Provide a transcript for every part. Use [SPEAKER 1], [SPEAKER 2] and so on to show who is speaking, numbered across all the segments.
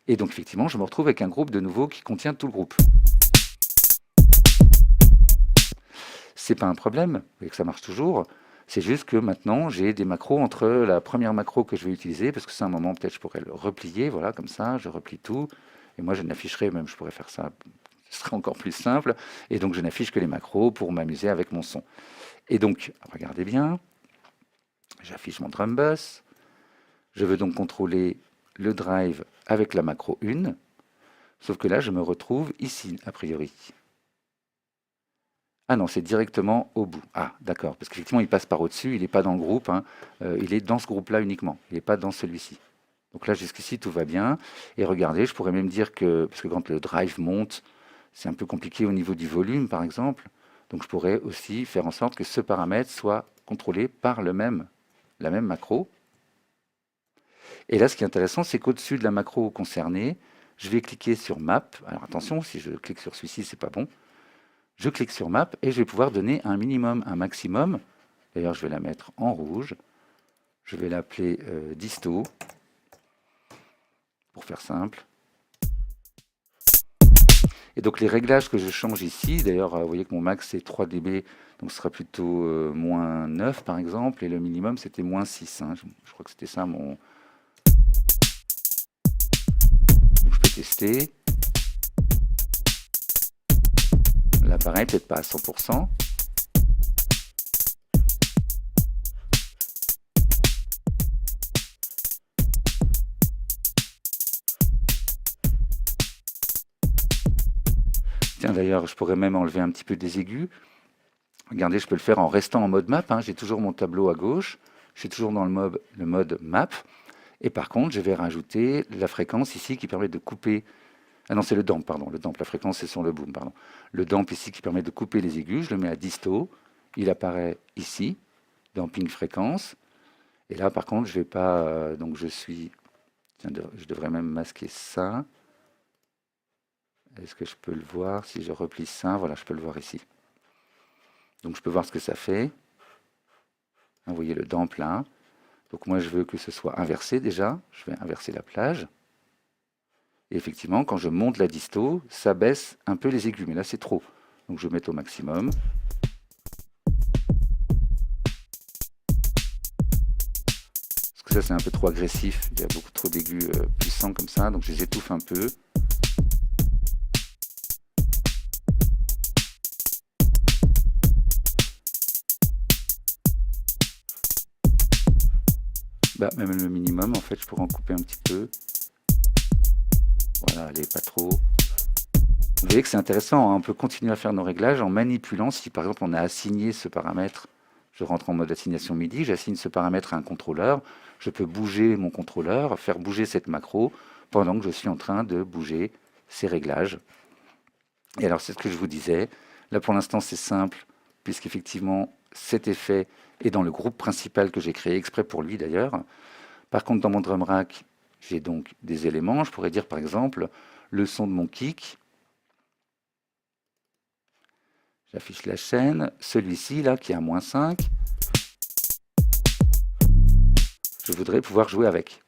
[SPEAKER 1] Et donc effectivement, je me retrouve avec un groupe de nouveau qui contient tout le groupe. C'est pas un problème, et que ça marche toujours. C'est juste que maintenant, j'ai des macros entre la première macro que je vais utiliser, parce que c'est un moment, peut-être je pourrais le replier, voilà, comme ça, je replie tout. Et moi, je n'afficherai, même je pourrais faire ça, ce serait encore plus simple. Et donc, je n'affiche que les macros pour m'amuser avec mon son. Et donc, regardez bien, j'affiche mon drum bus. Je veux donc contrôler le drive avec la macro 1. Sauf que là, je me retrouve ici, a priori. Ah non, c'est directement au bout. Ah, d'accord, parce qu'effectivement, il passe par au-dessus, il n'est pas dans le groupe, hein. Il est dans ce groupe-là uniquement, il n'est pas dans celui-ci. Donc là, jusqu'ici, tout va bien. Et regardez, je pourrais même dire que, parce que quand le drive monte, c'est un peu compliqué au niveau du volume, par exemple. Donc je pourrais aussi faire en sorte que ce paramètre soit contrôlé par la même macro. Et là, ce qui est intéressant, c'est qu'au-dessus de la macro concernée, je vais cliquer sur Map. Alors attention, si je clique sur celui-ci, c'est pas bon. Je clique sur Map et je vais pouvoir donner un minimum, un maximum. D'ailleurs, je vais la mettre en rouge. Je vais l'appeler disto, pour faire simple. Et donc les réglages que je change ici, d'ailleurs, vous voyez que mon max c'est 3 dB, donc ce sera plutôt moins 9 par exemple, et le minimum c'était moins 6. Hein. Je crois que c'était ça mon... Donc, je peux tester. Là pareil, peut-être pas à 100%. Tiens, d'ailleurs, je pourrais même enlever un petit peu des aigus. Regardez, je peux le faire en restant en mode map. Hein. J'ai toujours mon tableau à gauche. Je suis toujours dans le mode map. Et par contre, je vais rajouter la fréquence ici qui permet de couper... Ah non, c'est le damp, pardon. Le damp, la fréquence, c'est sur le boom, pardon. Le damp ici qui permet de couper les aigus. Je le mets à disto. Il apparaît ici. Damping fréquence. Et là, par contre, je vais pas... donc, je suis... Tiens, je devrais même masquer ça. Est-ce que je peux le voir? Si je replie ça, voilà, je peux le voir ici. Donc je peux voir ce que ça fait. Vous voyez le damp là. Donc moi je veux que ce soit inversé déjà. Je vais inverser la plage. Et effectivement, quand je monte la disto, ça baisse un peu les aigus. Mais là c'est trop. Donc je vais mettre au maximum. Parce que ça c'est un peu trop agressif. Il y a beaucoup trop d'aigus puissants comme ça. Donc je les étouffe un peu. Bah, même le minimum, en fait, je pourrais en couper un petit peu. Voilà, allez, pas trop. Vous voyez que c'est intéressant, hein. On peut continuer à faire nos réglages en manipulant. Si par exemple on a assigné ce paramètre, je rentre en mode assignation MIDI, j'assigne ce paramètre à un contrôleur, je peux bouger mon contrôleur, faire bouger cette macro pendant que je suis en train de bouger ces réglages. Et alors c'est ce que je vous disais, là pour l'instant c'est simple, puisqu'effectivement cet effet est dans le groupe principal que j'ai créé exprès pour lui d'ailleurs. Par contre dans mon drum rack, j'ai donc des éléments, je pourrais dire par exemple le son de mon kick. J'affiche la chaîne, celui-ci là qui est à -5, je voudrais pouvoir jouer avec.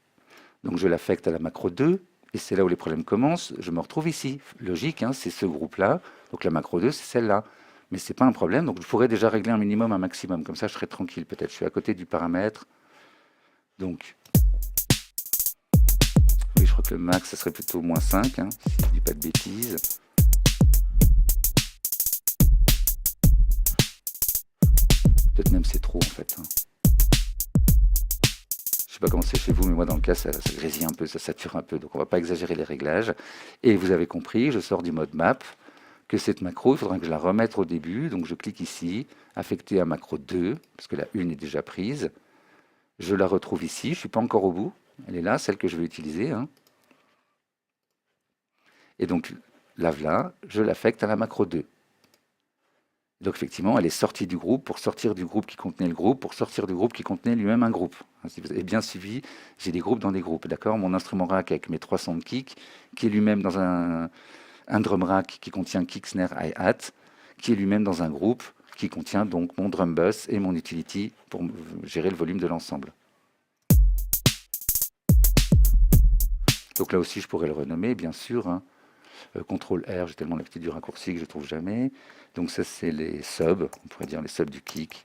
[SPEAKER 1] Donc je l'affecte à la macro 2, et c'est là où les problèmes commencent. Je me retrouve ici. Logique, hein, c'est ce groupe-là, donc la macro 2 c'est celle-là. Mais c'est pas un problème, donc je pourrais déjà régler un minimum, un maximum, comme ça je serais tranquille peut-être. Je suis à côté du paramètre, donc oui, je crois que le max ça serait plutôt -5, hein, si je dis pas de bêtises. Peut-être même c'est trop en fait. Hein. Je sais pas comment c'est chez vous, mais moi dans le cas ça grésille un peu, ça sature un peu, donc on va pas exagérer les réglages. Et vous avez compris, je sors du mode map, que cette macro, il faudra que je la remette au début, donc je clique ici, affecter à macro 2, parce que la 1 est déjà prise. Je la retrouve ici, je ne suis pas encore au bout, elle est là, celle que je vais utiliser. Hein. Et donc là, je l'affecte à la macro 2. Donc effectivement, elle est sortie du groupe pour sortir du groupe qui contenait le groupe, pour sortir du groupe qui contenait lui-même un groupe. Si vous avez bien suivi, j'ai des groupes dans des groupes, d'accord? Mon instrument rack avec mes 300 de kick, qui est lui-même dans un drum rack qui contient kick, snare, hi-hat, qui est lui-même dans un groupe qui contient donc mon drum bus et mon utility pour gérer le volume de l'ensemble. Donc là aussi, je pourrais le renommer, bien sûr, hein. CTRL R, j'ai tellement l'habitude du raccourci que je ne trouve jamais. Donc ça, c'est les subs, on pourrait dire les subs du kick.